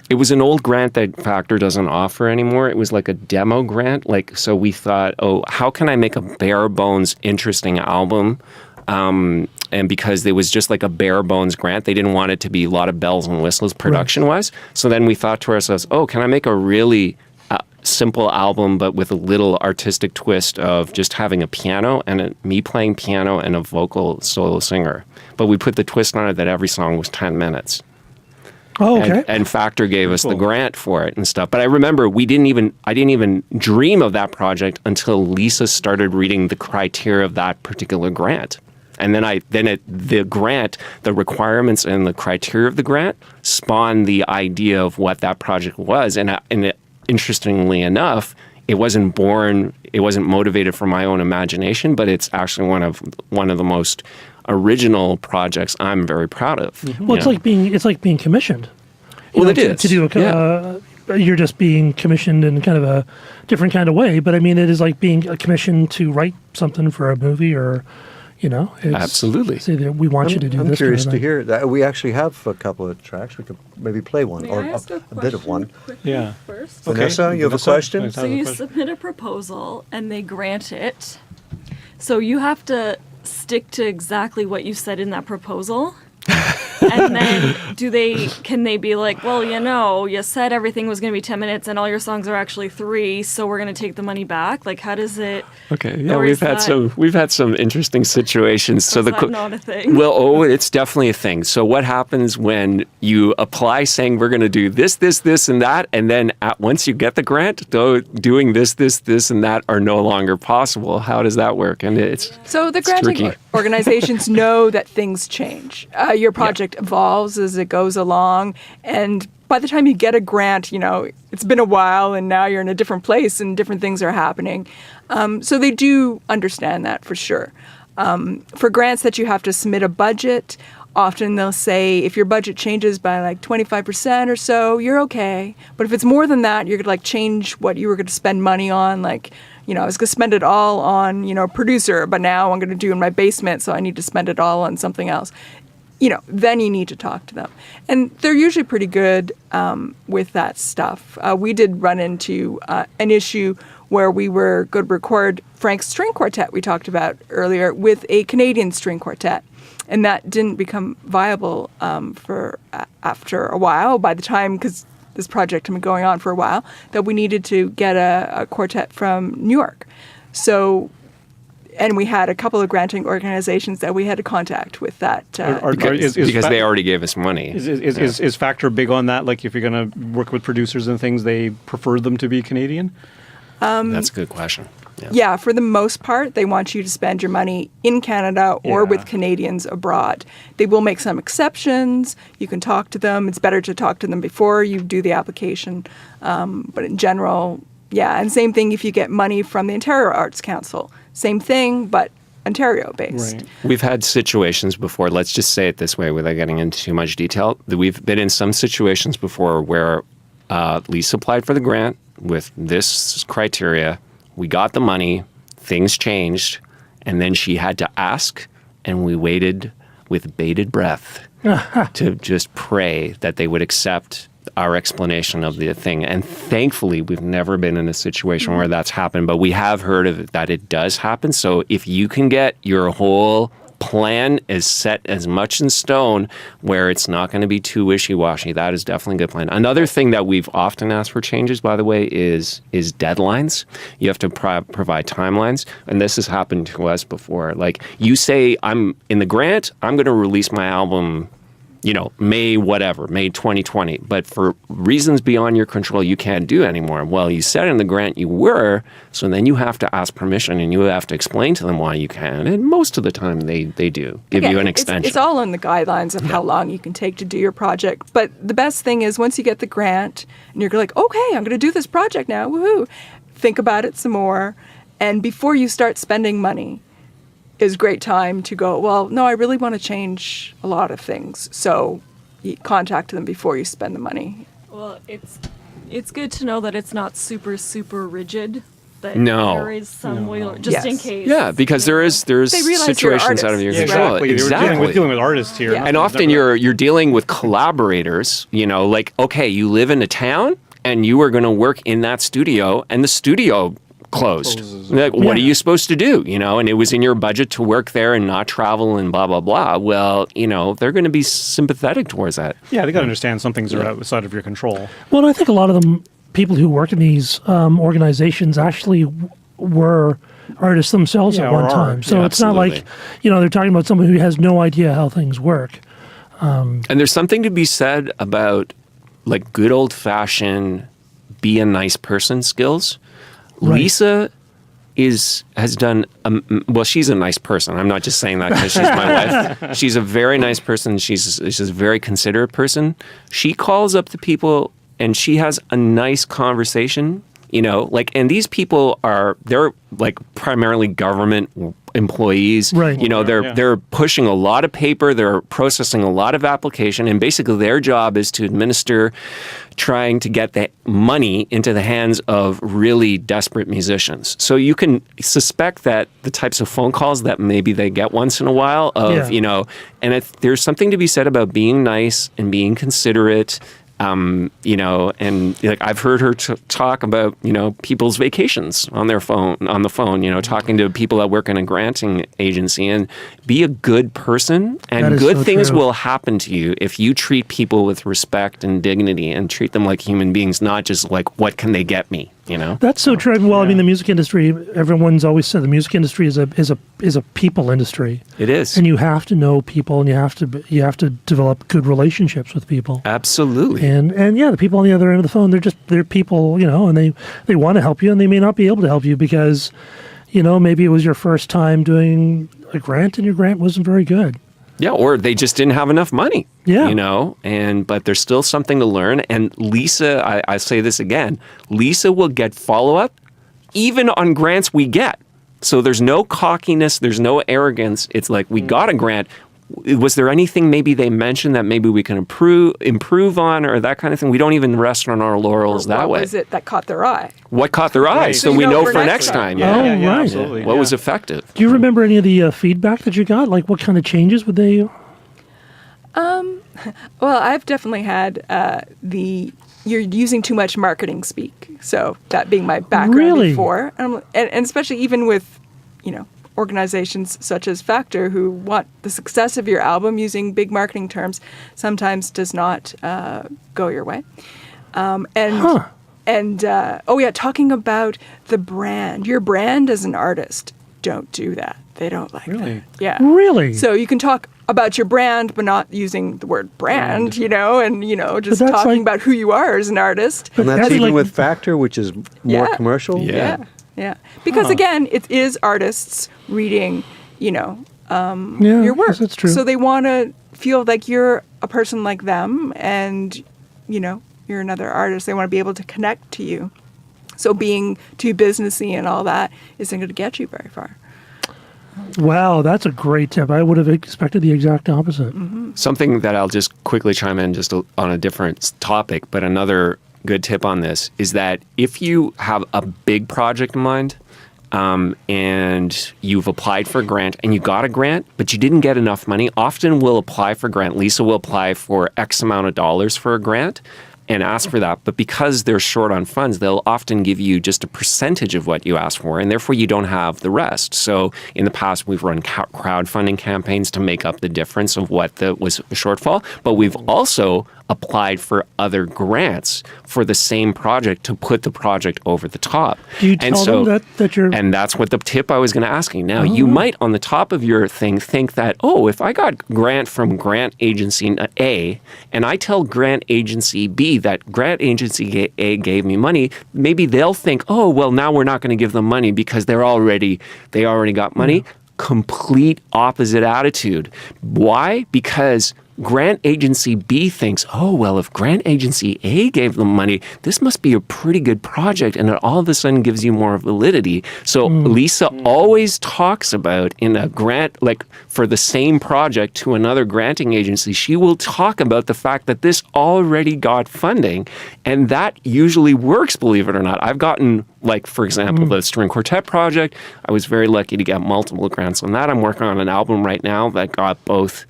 It was an old grant that Factor doesn't offer anymore. It was like a demo grant. So we thought, how can I make a bare bones interesting album? And because it was just like a bare bones grant, they didn't want it to be a lot of bells and whistles production-wise. So then we thought to ourselves, can I make a really simple album but with a little artistic twist of just having a piano and me playing piano and a vocal solo singer. But we put the twist on it that every song was 10 minutes. Oh, okay. And Factor gave us the grant for it and stuff. But I remember I didn't even dream of that project until Lisa started reading the criteria of that particular grant. And then the grant, the requirements and the criteria of the grant spawned the idea of what that project was. And interestingly enough, it wasn't motivated from my own imagination, but it's actually one of the most original projects I'm very proud of. Mm-hmm. Well, it's like being commissioned. Well, it is. To do you're just being commissioned in kind of a different kind of way, but I mean, it is like being commissioned to write something for a movie or. Absolutely. Say that we want you to do this. I'm curious kind of to hear that. We actually have a couple of tracks. We could maybe play one or May I ask a bit of one. Yeah. First? Vanessa, you have a question? So you submit a proposal and they grant it. So you have to stick to exactly what you said in that proposal. And then can they be like, well, you said everything was going to be 10 minutes and all your songs are actually 3, so we're going to take the money back? Like, how does it? Okay, yeah, we've had some interesting situations. So is that not a thing? Well, it's definitely a thing. So what happens when you apply saying we're going to do this, and that, and then once you get the grant, doing this, and that are no longer possible? How does that work? And so the granting organizations know that things change. Your project evolves as it goes along, and by the time you get a grant, it's been a while and now you're in a different place and different things are happening. So they do understand that for sure. For grants that you have to submit a budget, often they'll say if your budget changes by like 25% or so, you're okay. But if it's more than that, you're going to change what you were going to spend money on. I was going to spend it all on, producer, but now I'm going to do it in my basement, so I need to spend it all on something else. Then you need to talk to them. And they're usually pretty good with that stuff. We did run into an issue where we were going to record Frank's string quartet we talked about earlier with a Canadian string quartet. And that didn't become viable after a while, by the time, because this project had been going on for a while, that we needed to get a quartet from New York. And we had a couple of granting organizations that we had to contact with that. Because they already gave us money. Is Factor big on that? Like if you're going to work with producers and things, they prefer them to be Canadian? That's a good question. Yeah, for the most part, they want you to spend your money in Canada or with Canadians abroad. They will make some exceptions. You can talk to them. It's better to talk to them before you do the application. But in general, and same thing if you get money from the Ontario Arts Council. Same thing, but Ontario-based. Right. We've had situations before, let's just say it this way without getting into too much detail. We've been in some situations before where Lisa applied for the grant with this criteria. We got the money. Things changed. And then she had to ask, and we waited with bated breath to just pray that they would accept our explanation of the thing. And thankfully, we've never been in a situation where that's happened, but we have heard of it, that it does happen. So if you can get your whole plan is set as much in stone where it's not going to be too wishy-washy, that is definitely a good plan. Another thing that we've often asked for changes, by the way, is deadlines. You have to provide timelines, and this has happened to us before. Like, you say, I'm in the grant, I'm going to release my album, May 2020. But for reasons beyond your control, you can't do anymore. Well, you said in the grant you were, so then you have to ask permission and you have to explain to them why you can. And most of the time they do give you an extension. It's all in the guidelines of how long you can take to do your project. But the best thing is once you get the grant and you're like, okay, I'm going to do this project now, woohoo. Think about it some more. And before you start spending money, is a great time to go, well, no, I really want to change a lot of things. So you contact them before you spend the money. Well, it's good to know that it's not super, super rigid. That No. there is some wiggle just in case. Yeah, because there's They realize you're situations out of your artists, control. right? Exactly. We're dealing with artists here. Yeah. And often you're dealing with collaborators, like, okay, you live in a town and you are going to work in that studio and the studio closed. Like, what are you supposed to do? And it was in your budget to work there and not travel and blah, blah, blah. Well, they're going to be sympathetic towards that. Yeah, they got to understand some things are outside of your control. Well, and I think a lot of them people who work in these organizations actually were artists themselves at one time. So it's not like, they're talking about someone who has no idea how things work. And there's something to be said about like good old fashioned be a nice person skills. Right. Lisa has done, she's a nice person. I'm not just saying that because she's my wife. She's a very nice person. She's a very considerate person. She calls up the people and she has a nice conversation, and these people they're like primarily government employees. Right. They're pushing a lot of paper, they're processing a lot of application, and basically their job is to administer trying to get the money into the hands of really desperate musicians. So you can suspect that the types of phone calls that maybe they get once in a while of, and there's something to be said about being nice and being considerate. And like I've heard her talk about, people's vacations on the phone, talking to people that work in a granting agency, and be a good person, and good things will happen to you if you treat people with respect and dignity and treat them like human beings, not just like, what can they get me? That's so true. Well, I mean, the music industry, everyone's always said the music industry is a people industry. It is. And you have to know people, and you have to develop good relationships with people. Absolutely. And the people on the other end of the phone, they're people, and they want to help you, and they may not be able to help you because, maybe it was your first time doing a grant and your grant wasn't very good. Yeah, or they just didn't have enough money. Yeah. But there's still something to learn. And Lisa, I say this again, Lisa will get follow-up even on grants we get. So there's no cockiness, there's no arrogance. It's like, we got a grant. Was there anything maybe they mentioned that maybe we can improve on, or that kind of thing? We don't even rest on our laurels that way. What was it that caught their eye? What caught their eye? Right. So we know for next time. Yeah. Oh, right. Absolutely. What was effective? Do you remember any of the feedback that you got? Like, what kind of changes would they? Well, I've definitely had you're using too much marketing speak. So that being my background before, and especially even with, organizations such as Factor who want the success of your album, using big marketing terms sometimes does not go your way. Talking about the brand, your brand as an artist, don't do that. They don't like that. Yeah. Really? So you can talk about your brand, but not using the word brand, just talking about who you are as an artist. And that's even with Factor, which is more commercial? Yeah. Because again, it is artists reading, your work. That's true. So they want to feel like you're a person like them, and, you're another artist. They want to be able to connect to you. So being too businessy and all that isn't going to get you very far. Wow, that's a great tip. I would have expected the exact opposite. Something that I'll just quickly chime in just on a different topic, but another good tip on this is that if you have a big project in mind, and you've applied for a grant and you got a grant, but you didn't get enough money, often we'll apply for a grant. Lisa will apply for X amount of dollars for a grant and ask for that. But because they're short on funds, they'll often give you just a percentage of what you asked for, and therefore you don't have the rest. So in the past, we've run crowdfunding campaigns to make up the difference of what was a shortfall. But we've also applied for other grants for the same project to put the project over the top. Do you tell them that you're... And that's what the tip I was going to ask you. Now, you might on the top of your thing think that, oh, if I got grant from grant agency A and I tell grant agency B that grant agency A gave me money, maybe they'll think, oh, well, now we're not going to give them money because they already got money. Complete opposite attitude. Why? Because grant agency B thinks, oh, well, if grant agency A gave them money, this must be a pretty good project, and it all of a sudden gives you more validity. So Lisa always talks about in a grant, like for the same project to another granting agency, she will talk about the fact that this already got funding, and that usually works, believe it or not. I've gotten, like, for example, the string quartet project, I was very lucky to get multiple grants on that. I'm working on an album right now that got both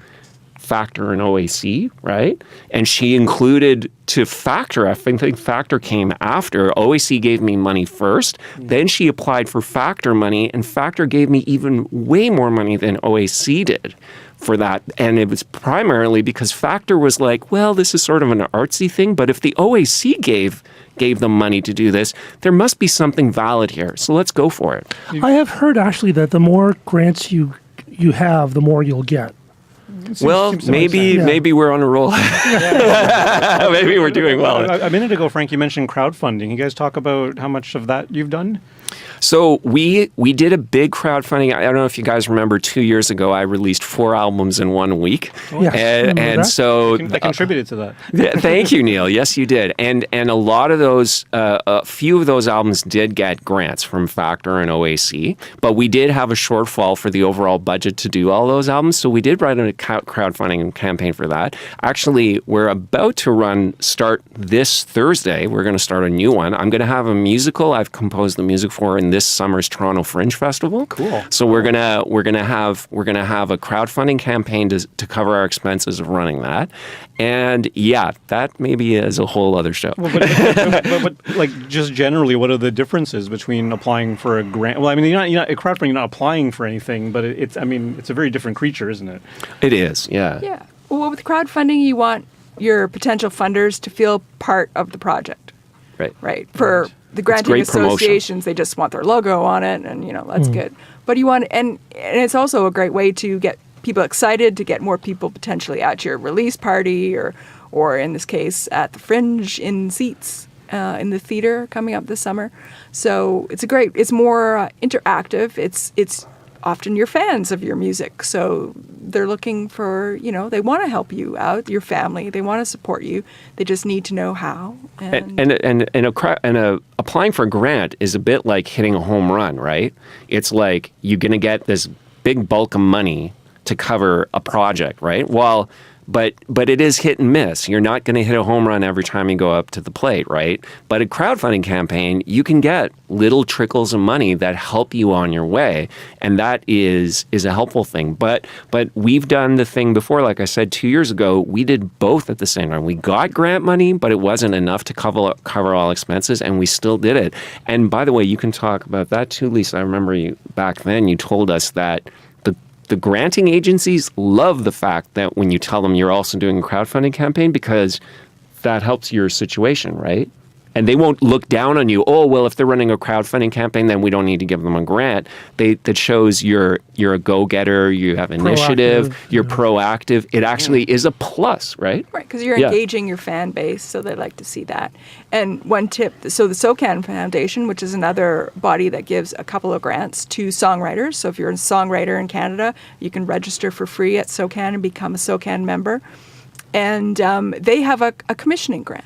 Factor and OAC, right? And she included to Factor. I think Factor came after. OAC gave me money first. Then she applied for Factor money, and Factor gave me even way more money than OAC did for that. And it was primarily because Factor was like, well, this is sort of an artsy thing, but if the OAC gave them money to do this, there must be something valid here. So let's go for it. I have heard, actually, that the more grants you have, the more you'll get. Well, maybe we're on a roll. Maybe we're doing well. A minute ago, Frank, you mentioned crowdfunding. You guys talk about how much of that you've done? So we did a big crowdfunding. I don't know if you guys remember 2 years ago, I released 4 albums in 1 week. Yes, so I contributed to that. Yeah, thank you, Neil. Yes, you did. And a lot of those, a few of those albums did get grants from Factor and OAC, but we did have a shortfall for the overall budget to do all those albums. So we did write a crowdfunding campaign for that. Actually, we're about to start this Thursday. We're going to start a new one. I'm going to have a musical I've composed the music for in this summer's Toronto Fringe Festival. Cool. So we're gonna have a crowdfunding campaign to cover our expenses of running that, and yeah, that maybe is a whole other show. Well, but like just generally, what are the differences between applying for a grant? Well, I mean, you're not a crowdfunding. You're not applying for anything, but it's a very different creature, isn't it? It is. Yeah. Yeah. Well, with crowdfunding, you want your potential funders to feel part of the project. Right. Right. For the granting associations, they just want their logo on it, and that's good. But you want, and it's also a great way to get people excited, to get more people potentially at your release party, or in this case at the Fringe in seats in the theater coming up this summer. So it's more interactive. It's often your fans of your music, so they're looking for, they want to help you out, your family, they want to support you, they just need to know how. And applying for a grant is a bit like hitting a home run, right? It's like you're going to get this big bulk of money to cover a project, right? Well, but it is hit and miss. You're not going to hit a home run every time you go up to the plate, right? But a crowdfunding campaign, you can get little trickles of money that help you on your way, and that is a helpful thing. But we've done the thing before, like I said, 2 years ago, we did both at the same time. We got grant money, but it wasn't enough to cover all expenses, and we still did it. And by the way, you can talk about that too, Lisa. I remember back then you told us that the granting agencies love the fact that when you tell them you're also doing a crowdfunding campaign, because that helps your situation, right? And they won't look down on you. Oh, well, if they're running a crowdfunding campaign, then we don't need to give them a grant. That shows you're a go-getter, you have initiative, you're proactive. It actually is a plus, right? Right, because you're engaging your fan base, so they like to see that. And one tip, so the SOCAN Foundation, which is another body that gives a couple of grants to songwriters. So if you're a songwriter in Canada, you can register for free at SOCAN and become a SOCAN member. And they have a commissioning grant.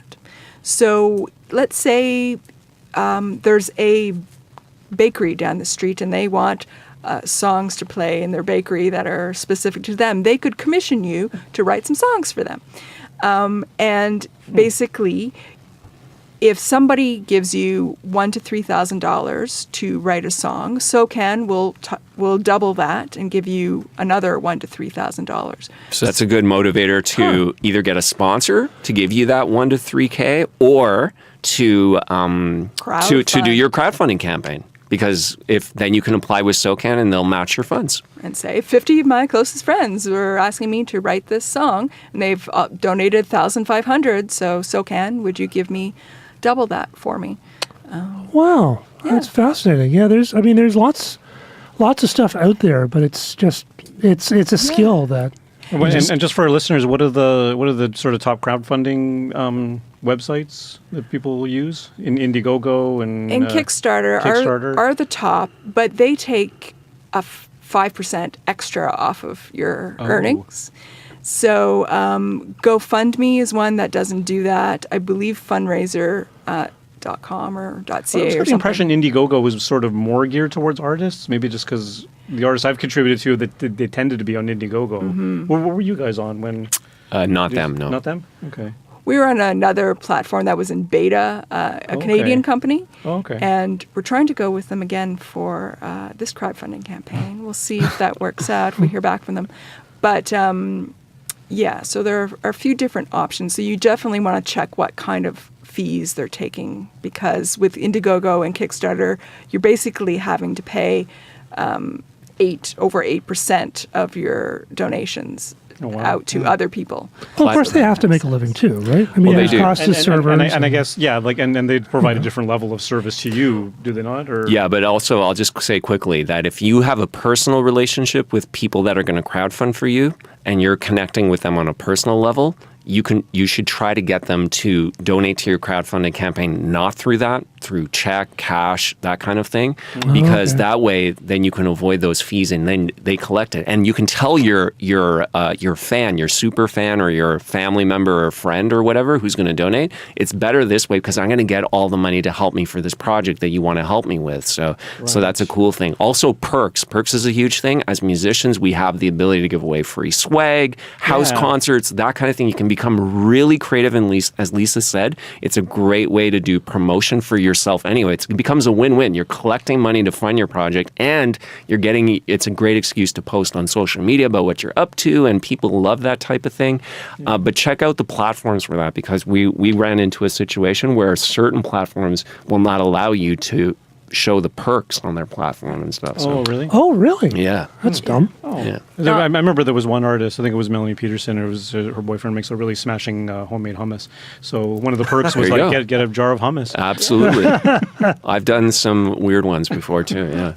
So let's say there's a bakery down the street and they want songs to play in their bakery that are specific to them. They could commission you to write some songs for them. And basically, if somebody gives you $1,000 to $3,000 to write a song, SOCAN will double that and give you another $1,000 to $3,000. So that's a good motivator to either get a sponsor to give you that $1,000 to $3,000 or to do your crowdfunding campaign. Because if then you can apply with SOCAN and they'll match your funds. And say 50 of my closest friends were asking me to write this song, and they've donated $1,500. So SOCAN, would you give me double that for me? Wow, that's fascinating. Yeah, there's lots of stuff out there, but it's a skill that. And just for our listeners, what are the sort of top crowdfunding websites that people use? In Indiegogo and Kickstarter are the top, but they take a 5% extra off of your earnings. So GoFundMe is one that doesn't do that. I believe fundraiser.com or .ca or something. The impression Indiegogo was sort of more geared towards artists, maybe just because the artists I've contributed to, that they tended to be on Indiegogo. Mm-hmm. What were you guys on when? Not them, no. Not them? Okay. We were on another platform that was in beta, a Canadian company. Oh, okay. And we're trying to go with them again for this crowdfunding campaign. We'll see if that works out, if we hear back from them. But so there are a few different options. So you definitely want to check what kind of fees they're taking, because with Indiegogo and Kickstarter, you're basically having to pay over 8% of your donations out to other people. Well, of course, they have to make a living too, right? I mean, they do. cost of servers. And I guess, and they provide a different level of service to you, do they not? Or? Yeah, but also I'll just say quickly that if you have a personal relationship with people that are going to crowdfund for you and you're connecting with them on a personal level, you should try to get them to donate to your crowdfunding campaign, not through check, cash, that kind of thing, because that way then you can avoid those fees and then they collect it. And you can tell your fan, your super fan or your family member or friend or whatever who's going to donate, it's better this way because I'm going to get all the money to help me for this project that you want to help me with. So that's a cool thing. Also perks. Perks is a huge thing. As musicians, we have the ability to give away free swag, house concerts, that kind of thing. You can become really creative, and as Lisa said, it's a great way to do promotion for yourself anyway. It becomes a win-win. You're collecting money to fund your project, and it's a great excuse to post on social media about what you're up to, and people love that type of thing. But check out the platforms for that, because we ran into a situation where certain platforms will not allow you to show the perks on their platform and stuff. Oh, really? Oh, really? Yeah. That's dumb. Oh. Yeah. I remember there was one artist, I think it was Melanie Peterson, it was her boyfriend makes a really smashing homemade hummus. So one of the perks was get a jar of hummus. Absolutely. I've done some weird ones before too, yeah.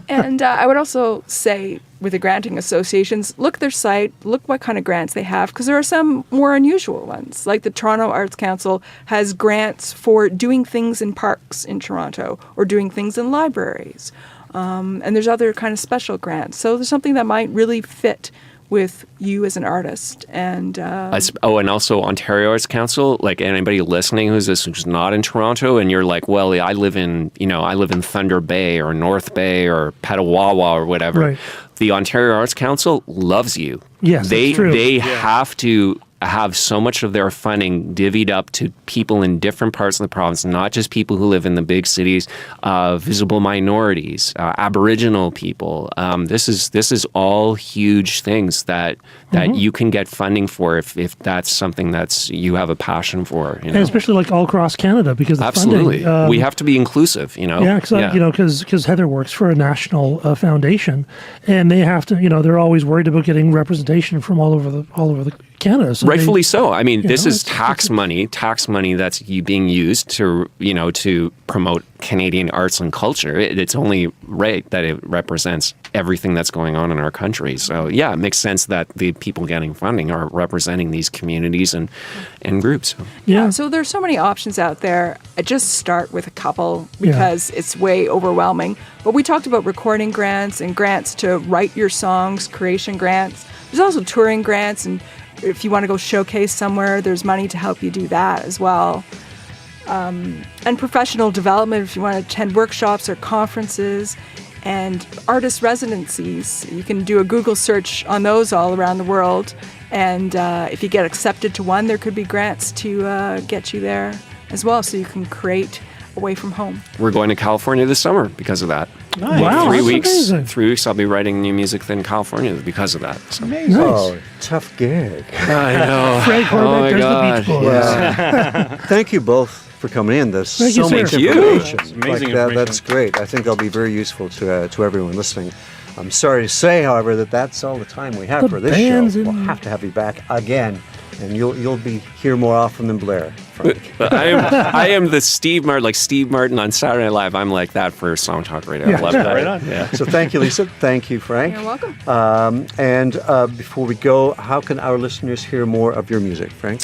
And I would also say with the granting associations, look at their site, look what kind of grants they have, because there are some more unusual ones. Like the Toronto Arts Council has grants for doing things in parks in Toronto or doing things in libraries. And there's other kind of special grants. So there's something that might really fit with you as an artist. And and also Ontario Arts Council, like anybody listening who's not in Toronto and you're like, well, I live in Thunder Bay or North Bay or Petawawa or whatever. Right. The Ontario Arts Council loves you. Yes, they that's true. Have to have so much of their funding divvied up to people in different parts of the province, not just people who live in the big cities, visible minorities, Aboriginal people. This is all huge things that you can get funding for if that's something that's you have a passion for. And especially like all across Canada, because the absolutely funding, we have to be inclusive. Yeah, because Heather works for a national foundation, and they have to. They're always worried about getting representation from all over the Canada. So rightfully so. I mean, this is tax money that's being used to promote Canadian arts and culture. It's only right that it represents everything that's going on in our country. So yeah, it makes sense that the people getting funding are representing these communities and groups. Yeah. So there's so many options out there. I just start with a couple because it's way overwhelming. But we talked about recording grants and grants to write your songs, creation grants. There's also touring grants, and if you want to go showcase somewhere, there's money to help you do that as well. And professional development, if you want to attend workshops or conferences, and artist residencies. You can do a Google search on those all around the world. And if you get accepted to one, there could be grants to get you there as well, so you can create away from home. We're going to California this summer because of that. Nice. Wow, 3 that's weeks. amazing. 3 weeks. I'll be writing new music in California because of that. So. Amazing. Oh, tough gig. I know. Frank Horvat, Oh my there's God. the Beach Boys. Yeah. Thank you both for coming in. There's Thank you, so sir. much Thank you. information. That's amazing That, information. that's great. I think they'll be very useful to everyone listening. I'm sorry to say, however, that that's all the time we have The for this band's show. in- We'll have to have you back again, and you'll be here more often than Blair. Frank. But I am the Steve Martin, like Steve Martin on Saturday Night Live. I'm like that for Song Talk Radio. Yeah. I love that. Right on. Yeah. So thank you, Lisa. Thank you, Frank. You're welcome. And before we go, how can our listeners hear more of your music, Frank?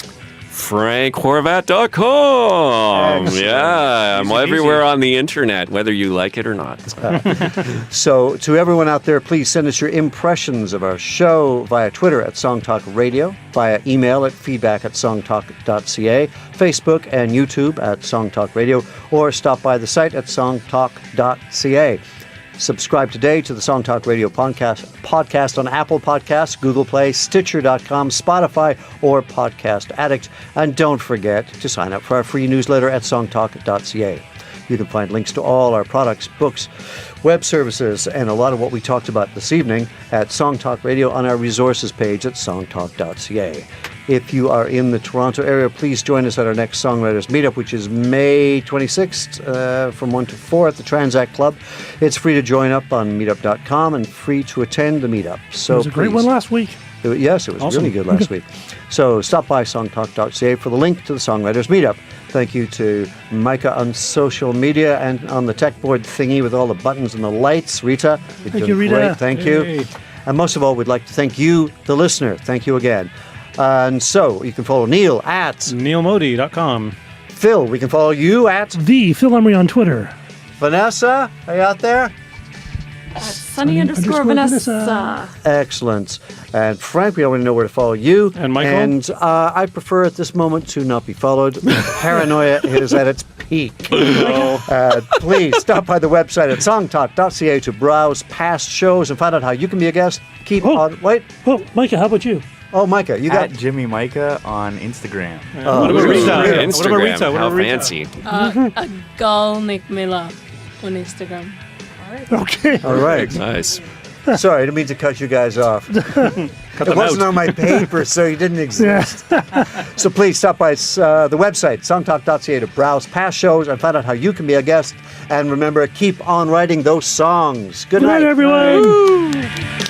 FrankHorvat.com. Excellent. Yeah, I'm Easy everywhere peasy. on the internet, whether you like it or not. So, to everyone out there, please send us your impressions of our show via Twitter at Songtalk Radio, via email at feedback@songtalk.ca, Facebook and YouTube at Songtalk Radio, or stop by the site at songtalk.ca. Subscribe today to the Songtalk Radio podcast on Apple Podcasts, Google Play, Stitcher.com, Spotify, or Podcast Addict. And don't forget to sign up for our free newsletter at songtalk.ca. You can find links to all our products, books, web services, and a lot of what we talked about this evening at Songtalk Radio on our resources page at songtalk.ca. If you are in the Toronto area, please join us at our next Songwriters Meetup, which is May 26th from 1 to 4 at the Transact Club. It's free to join up on meetup.com and free to attend the meetup. So It was a great one last week. Yes, it was Awesome. really good last week. So stop by songtalk.ca for the link to the Songwriters Meetup. Thank you to Micah on social media and on the tech board thingy with all the buttons and the lights. Rita, you're Thank doing you, Rita. great. Thank you. Hey. And most of all, we'd like to thank you, the listener. Thank you again. And so you can follow Neil at NeilModi.com. Phil. We can follow you at The Phil Emery on Twitter. Vanessa. Are you out there? Sunny_Vanessa. Excellent. And Frank, we already know where to follow you. And Michael? And I prefer at this moment to not be followed. Paranoia is at its peak. Please stop by the website at songtalk.ca to browse past shows and find out how you can be a guest. Keep on. Wait. Oh, Micah, how about you? Oh, Micah, you got. At Jimmy Micah on Instagram. What about Rita? Instagram, What about Rita? What how about Rita? fancy. Gal Nick Miller on Instagram. Okay. All right. Nice. Sorry, I didn't mean to cut you guys off. Cut It them wasn't out. on my paper, so you didn't exist. So please stop by the website, songtalk.ca, to browse past shows and find out how you can be a guest. And remember, keep on writing those songs. Good Good night, night. everyone.